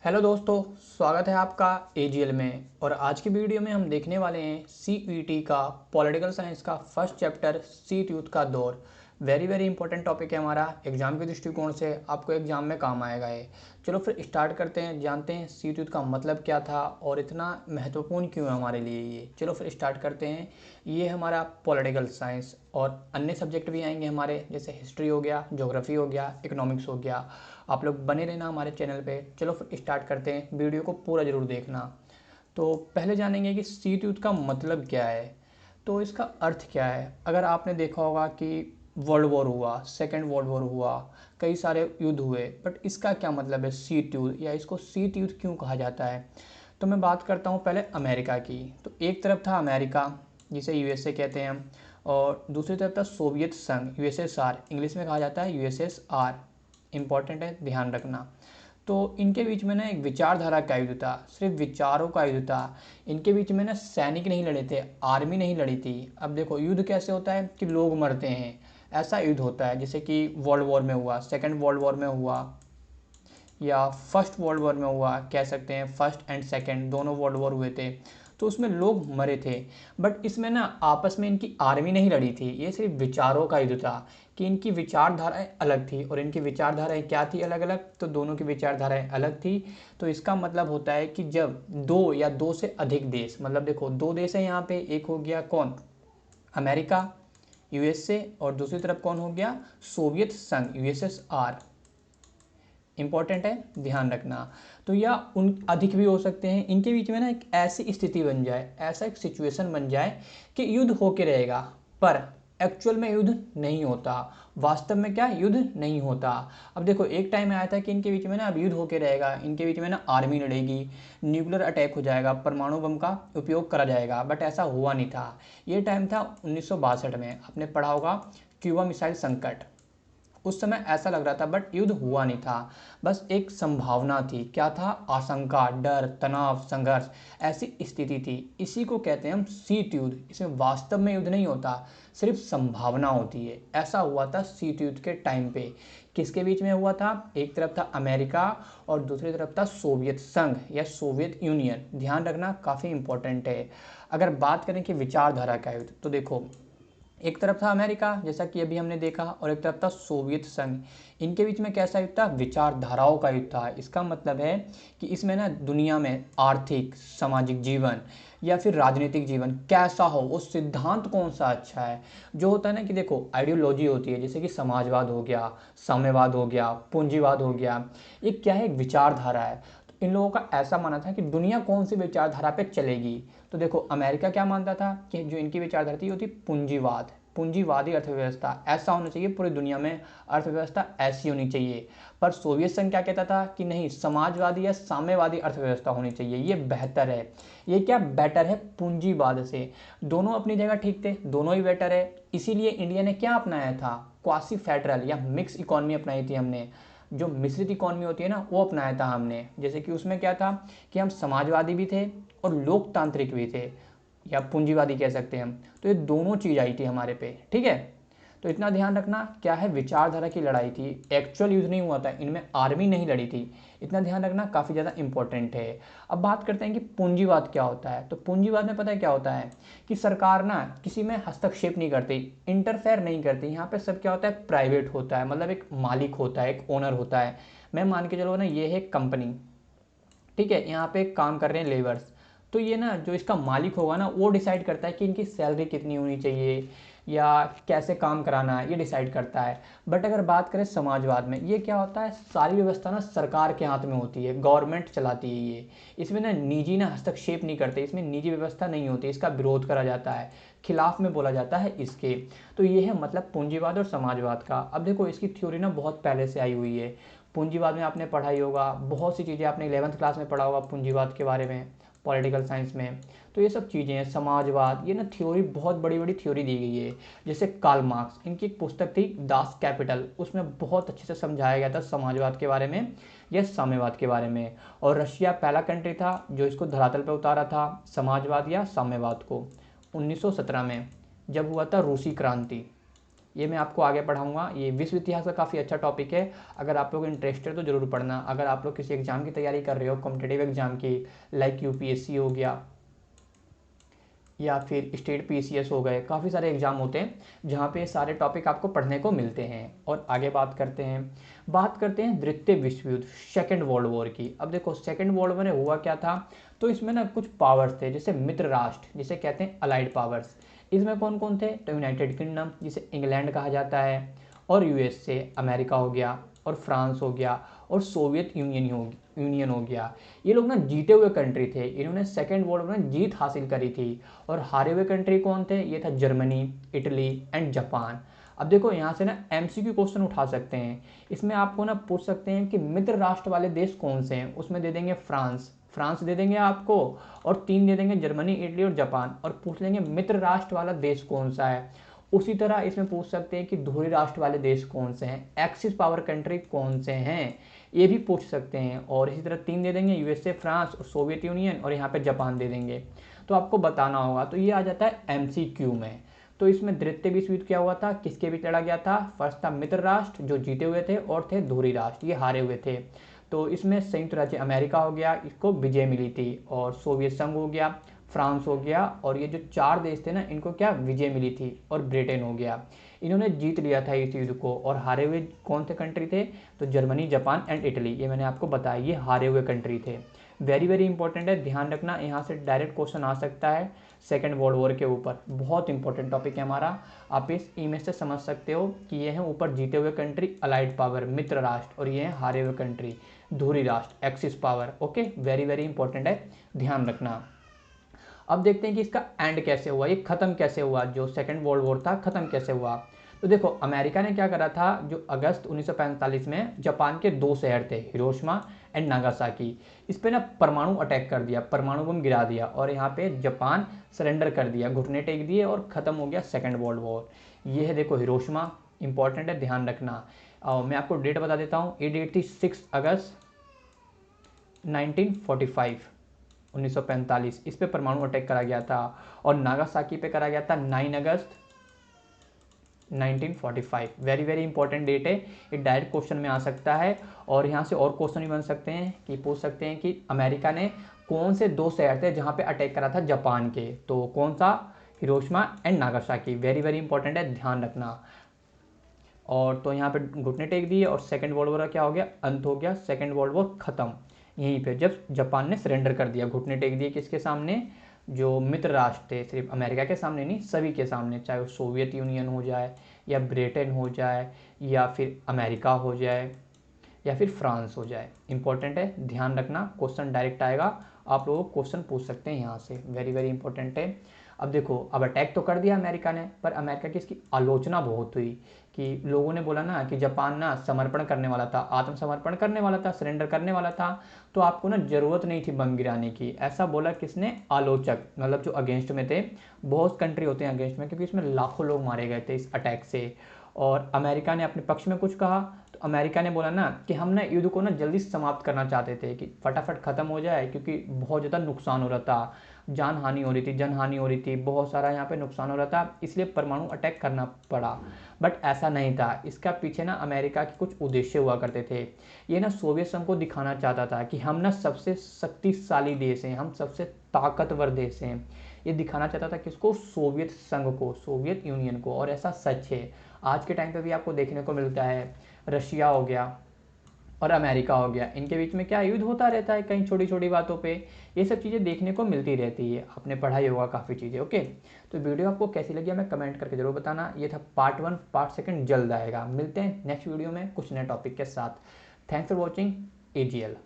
Hello दोस्तों, स्वागत है आपका एजीएल में। और आज की वीडियो में हम देखने वाले हैं सीईटी का पॉलिटिकल साइंस का फर्स्ट चैप्टर सीट यूथ का दौर। वेरी वेरी इंपॉर्टेंट टॉपिक है हमारा, एग्जाम के दृष्टिकोण से आपको एग्जाम में काम आएगा ये। चलो फिर स्टार्ट करते हैं, जानते हैं सीट यूथ का मतलब क्या था और इतना महत्वपूर्ण क्यों है हमारे लिए ये। चलो फिर स्टार्ट करते हैं। ये हमारा पॉलिटिकल साइंस और अन्य सब्जेक्ट भी आएंगे हमारे, जैसे हिस्ट्री हो गया, ज्योग्राफी हो गया, इकोनॉमिक्स हो गया। आप लोग बने रहना हमारे चैनल पे। चलो फिर स्टार्ट करते हैं, वीडियो को पूरा ज़रूर देखना। तो पहले जानेंगे कि सीट यूथ का मतलब क्या है, तो इसका अर्थ क्या है। अगर आपने देखा होगा कि वर्ल्ड वॉर हुआ, सेकेंड वर्ल्ड वॉर हुआ, कई सारे युद्ध हुए, बट इसका क्या मतलब है सीट यूथ, या इसको सीट यूथ क्यों कहा जाता है। तो मैं बात करता हूँ पहले अमेरिका की। तो एक तरफ था अमेरिका, जिसे यूएसए कहते हैं हम, और दूसरी तरफ था सोवियत संघ, यूएसएसआर, इंग्लिश में कहा जाता है यूएसएसआर। इंपॉर्टेंट है, ध्यान रखना। तो इनके बीच में ना एक विचारधारा का युद्ध था, सिर्फ विचारों का युद्ध था। इनके बीच में ना सैनिक नहीं लड़े थे, आर्मी नहीं लड़ी थी। अब देखो युद्ध कैसे होता है कि लोग मरते हैं, ऐसा युद्ध होता है। जैसे कि वर्ल्ड वॉर में हुआ, सेकेंड वर्ल्ड वॉर में हुआ, या फर्स्ट वर्ल्ड वॉर में हुआ, कह सकते हैं फर्स्ट एंड सेकेंड दोनों वर्ल्ड वॉर हुए थे। तो उसमें लोग मरे थे, बट इसमें ना आपस में इनकी आर्मी नहीं लड़ी थी, ये सिर्फ विचारों का युद्ध था। कि इनकी विचारधाराएं अलग थी, और इनकी विचारधाराएं क्या थी, अलग अलग। तो दोनों की विचारधाराएं अलग थी। तो इसका मतलब होता है कि जब दो या दो से अधिक देश, मतलब देखो दो देश है यहाँ पे, एक हो गया कौन, अमेरिका, यूएसए, और दूसरी तरफ कौन हो गया, सोवियत संघ, यूएसएसआर। इंपॉर्टेंट है, ध्यान रखना। तो या उन अधिक भी हो सकते हैं, इनके बीच में ना एक ऐसी स्थिति बन जाए, ऐसा एक सिचुएशन बन जाए कि युद्ध होके रहेगा, पर एक्चुअल में युद्ध नहीं होता। वास्तव में क्या, युद्ध नहीं होता। अब देखो एक टाइम आया था कि इनके बीच में ना अब युद्ध होके रहेगा, इनके बीच में ना आर्मी लड़ेगी, न्यूक्लियर अटैक हो जाएगा, परमाणु बम का उपयोग करा जाएगा, बट ऐसा हुआ नहीं था। ये टाइम था 1962 में, आपने पढ़ा होगा क्यूबा मिसाइल संकट। उस समय ऐसा लग रहा था, बट युद्ध हुआ नहीं था, बस एक संभावना थी। क्या था, आशंका, डर, तनाव, संघर्ष, ऐसी स्थिति थी। इसी को कहते हैं हम शीत युद्ध। इसमें वास्तव में युद्ध नहीं होता, सिर्फ संभावना होती है। ऐसा हुआ था शीत युद्ध के टाइम पे। किसके बीच में हुआ था, एक तरफ था अमेरिका और दूसरी तरफ था सोवियत संघ या सोवियत यूनियन। ध्यान रखना, काफ़ी इंपॉर्टेंट है। अगर बात करें कि विचारधारा का युद्ध, तो देखो एक तरफ था अमेरिका, जैसा कि अभी हमने देखा, और एक तरफ था सोवियत संघ। इनके बीच में कैसा युद्ध था, विचारधाराओं का युद्ध था। इसका मतलब है कि इसमें ना दुनिया में आर्थिक सामाजिक जीवन या फिर राजनीतिक जीवन कैसा हो, वो सिद्धांत कौन सा अच्छा है। जो होता है ना कि देखो आइडियोलॉजी होती है, जैसे कि समाजवाद हो गया, साम्यवाद हो गया, पूंजीवाद हो गया। ये क्या है, एक विचारधारा है। तो इन लोगों का ऐसा मानना था कि दुनिया कौन सी विचारधारा पे चलेगी। तो देखो अमेरिका क्या मानता था कि जो इनकी विचारधारा थी वो थी पूंजीवाद, पूंजीवादी अर्थव्यवस्था, ऐसा होना चाहिए पूरी दुनिया में, अर्थव्यवस्था ऐसी होनी चाहिए। पर सोवियत संघ क्या कहता था कि नहीं, समाजवादी या साम्यवादी अर्थव्यवस्था होनी चाहिए, ये बेहतर है। ये क्या बेटर है, पूंजीवाद से। दोनों अपनी जगह ठीक थे, दोनों ही बेटर है। इसीलिए इंडिया ने क्या अपनाया था, क्वासी फेडरल या मिक्स इकोनॉमी अपनाई थी हमने। जो मिश्रित इकोनॉमी होती है ना, वो अपनाया था हमने। जैसे कि उसमें क्या था कि हम समाजवादी भी थे और लोकतांत्रिक भी थे, या पूंजीवादी कह सकते हैं हम। तो ये दोनों चीज़ आई थी हमारे पे, ठीक है। तो इतना ध्यान रखना, क्या है, विचारधारा की लड़ाई थी, एक्चुअल यूज नहीं हुआ था, इनमें आर्मी नहीं लड़ी थी। इतना ध्यान रखना, काफ़ी ज़्यादा इंपॉर्टेंट है। अब बात करते हैं कि पूंजीवाद क्या होता है। तो पूंजीवाद में पता है क्या होता है कि सरकार ना किसी में हस्तक्षेप नहीं करती, इंटरफेयर नहीं करती। यहाँ पे सब क्या होता है, प्राइवेट होता है, मतलब एक मालिक होता है, एक ओनर होता है। मैं मान के चलो ना, ये है कंपनी, ठीक है, यहाँ पे काम कर रहे हैं लेबर्स। तो ये ना जो इसका मालिक होगा ना, वो डिसाइड करता है कि इनकी सैलरी कितनी होनी चाहिए या कैसे काम कराना है, ये डिसाइड करता है। बट अगर बात करें समाजवाद में, ये क्या होता है, सारी व्यवस्था ना सरकार के हाथ में होती है, गवर्नमेंट चलाती है ये। इसमें ना निजी ना हस्तक्षेप नहीं करते, इसमें निजी व्यवस्था नहीं होती, इसका विरोध करा जाता है, खिलाफ में बोला जाता है इसके। तो ये है मतलब पूंजीवाद और समाजवाद का। अब देखो इसकी थ्योरी ना बहुत पहले से आई हुई है। पूंजीवाद में आपने पढ़ा ही होगा, बहुत सी चीज़ें आपने 11th क्लास में पढ़ा होगा पूंजीवाद के बारे में, पॉलिटिकल साइंस में। तो ये सब चीज़ें हैं, समाजवाद, ये ना थ्योरी, बहुत बड़ी बड़ी थ्योरी दी गई है। जैसे कार्ल मार्क्स, इनकी एक पुस्तक थी दास कैपिटल, उसमें बहुत अच्छे से समझाया गया था समाजवाद के बारे में या साम्यवाद के बारे में। और रशिया पहला कंट्री था जो इसको धरातल पर उतारा था, समाजवाद या साम्यवाद को, 1917 में, जब हुआ था रूसी क्रांति। ये मैं आपको आगे पढ़ाऊंगा। ये विश्व इतिहास का काफ़ी अच्छा टॉपिक है, अगर आप लोग इंटरेस्टेड तो ज़रूर पढ़ना। अगर आप लोग किसी एग्जाम की तैयारी कर रहे हो, कॉम्पिटेटिव एग्जाम की, लाइक यूपीएससी हो गया या फिर स्टेट पीसीएस हो गए, काफ़ी सारे एग्जाम होते हैं जहाँ पे सारे टॉपिक आपको पढ़ने को मिलते हैं। और आगे बात करते हैं द्वितीय विश्व युद्ध, सेकेंड वर्ल्ड वॉर की। अब देखो सेकेंड वर्ल्ड वॉर में हुआ क्या था, तो इसमें ना कुछ पावर्स थे, जैसे मित्र राष्ट्र जिसे कहते हैं अलाइड पावर्स। इसमें कौन कौन थे, तो यूनाइटेड किंगडम जिसे इंग्लैंड कहा जाता है, और यूएसए अमेरिका हो गया, और फ्रांस हो गया, और सोवियत यूनियन हो गया। ये लोग ना जीते हुए कंट्री थे, इन्होंने सेकेंड वर्ल्ड वॉर में जीत हासिल करी थी। और हारे हुए कंट्री कौन थे, ये था जर्मनी, इटली एंड जापान। अब देखो यहाँ से ना एमसीक्यू क्वेश्चन उठा सकते हैं, इसमें आपको ना पूछ सकते हैं कि मित्र राष्ट्र वाले देश कौन से हैं। उसमें दे देंगे फ्रांस दे देंगे आपको, और 3 दे देंगे जर्मनी, इटली और जापान, और पूछ लेंगे मित्र राष्ट्र वाला देश कौन सा है। उसी तरह इसमें पूछ सकते हैं कि धुरी राष्ट्र वाले देश कौन से हैं, एक्सिस पावर कंट्री कौन से हैं, ये भी पूछ सकते हैं। और इसी तरह 3 दे देंगे यूएसए, फ्रांस और सोवियत यूनियन, और यहाँ पे जापान दे देंगे, तो आपको बताना होगा। तो ये आ जाता है एमसीक्यू में। तो इसमें द्वितीय विश्व युद्ध क्या हुआ था, किसके बीच लड़ा गया था। फर्स्ट था मित्र राष्ट्र जो जीते हुए थे, और थे धुरी राष्ट्र ये हारे हुए थे। तो इसमें संयुक्त राज्य अमेरिका हो गया, इसको विजय मिली थी, और सोवियत संघ हो गया, फ्रांस हो गया, और ये जो 4 देश थे ना इनको क्या विजय मिली थी, और ब्रिटेन हो गया। इन्होंने जीत लिया था इस युद्ध को। और हारे हुए कौन से कंट्री थे, तो जर्मनी, जापान एंड इटली, ये मैंने आपको बताया, ये हारे हुए कंट्री थे। वेरी वेरी इंपॉर्टेंट है, ध्यान रखना, यहाँ से डायरेक्ट क्वेश्चन आ सकता है सेकेंड वर्ल्ड वॉर के ऊपर। बहुत इंपॉर्टेंट टॉपिक है हमारा। आप इस इमेज से समझ सकते हो कि ये है ऊपर जीते हुए कंट्री अलाइड पावर मित्र राष्ट्र, और ये है हारे हुए कंट्री धुरी राष्ट्र axis power. Okay, very very important है, ध्यान रखना। अब देखते हैं कि इसका एंड कैसे हुआ, ये खत्म कैसे हुआ, जो सेकेंड वर्ल्ड वॉर था खत्म कैसे हुआ। तो देखो अमेरिका ने क्या करा था, जो अगस्त 1945 में जापान के 2 शहर थे, हिरोशिमा एंड नागासाकी, इस पे ना परमाणु अटैक कर दिया, परमाणु बम गिरा दिया, और यहाँ पे जापान सरेंडर कर दिया, घुटने टेक दिए, और खत्म हो गया सेकेंड वर्ल्ड वॉर। ये है देखो हिरोशिमा, इंपॉर्टेंट है, ध्यान रखना। और मैं आपको डेट बता देता हूँ, ये डेट थी 6 अगस्त 1945, 1945, इस पे परमाणु अटैक करा गया था। और नागासाकी पे करा गया था 9 अगस्त 1945। वेरी वेरी इंपॉर्टेंट डेट है, ये डायरेक्ट क्वेश्चन में आ सकता है। और यहाँ से और क्वेश्चन भी बन सकते हैं कि पूछ सकते हैं कि अमेरिका ने कौन से 2 शहर थे जहाँ पे अटैक करा था जापान के, तो कौन सा, Hiroshima and Nagasaki. Very very important है, ध्यान रखना। और तो यहाँ पे घुटने टेक दिए, और सेकेंड वर्ल्ड वॉर क्या हो गया, अंत हो गया, सेकेंड वर्ल्ड वॉर खत्म यहीं पे जब जापान ने सरेंडर कर दिया, घुटने टेक दिए किसके सामने, जो मित्र राष्ट्र थे, सिर्फ अमेरिका के सामने नहीं सभी के सामने, चाहे वो सोवियत यूनियन हो जाए, या ब्रिटेन हो जाए, या फिर अमेरिका हो जाए, या फिर फ्रांस हो जाए। इंपॉर्टेंट है, ध्यान रखना, क्वेश्चन डायरेक्ट आएगा, आप लोगों को क्वेश्चन पूछ सकते हैं यहाँ से। वेरी वेरी इंपॉर्टेंट है। अब देखो, अब अटैक तो कर दिया अमेरिका ने, पर अमेरिका की इसकी आलोचना बहुत हुई कि लोगों ने बोला ना कि जापान ना समर्पण करने वाला था, आत्मसमर्पण करने वाला था, सरेंडर करने वाला था, तो आपको ना ज़रूरत नहीं थी बम गिराने की। ऐसा बोला किसने, आलोचक, मतलब जो अगेंस्ट में थे। बहुत कंट्री होते हैं अगेंस्ट में, क्योंकि इसमें लाखों लोग मारे गए थे इस अटैक से। और अमेरिका ने अपने पक्ष में कुछ कहा, तो अमेरिका ने बोला ना कि हम ना युद्ध को ना जल्दी समाप्त करना चाहते थे, कि फटाफट ख़त्म हो जाए, क्योंकि बहुत ज़्यादा नुकसान हो रहा था, जान हानि हो रही थी, जन हानि हो रही थी, बहुत सारा यहाँ पे नुकसान हो रहा था, इसलिए परमाणु अटैक करना पड़ा। बट ऐसा नहीं था, इसका पीछे ना अमेरिका के कुछ उद्देश्य हुआ करते थे। ये ना सोवियत संघ को दिखाना चाहता था कि हम ना सबसे शक्तिशाली देश हैं, हम सबसे ताकतवर देश हैं। ये दिखाना चाहता था किसको, सोवियत संघ को, सोवियत यूनियन को। और ऐसा सच है, आज के टाइम पे भी आपको देखने को मिलता है। रशिया हो गया और अमेरिका हो गया, इनके बीच में क्या युद्ध होता रहता है कहीं छोटी छोटी बातों पे। ये सब चीज़ें देखने को मिलती रहती है, आपने पढ़ाई होगा काफ़ी चीज़ें। ओके, तो वीडियो आपको कैसी लगी हमें कमेंट करके जरूर बताना। ये था पार्ट 1, पार्ट 2 जल्द आएगा। मिलते हैं नेक्स्ट वीडियो में कुछ नए टॉपिक के साथ। Thanks for watching AGL।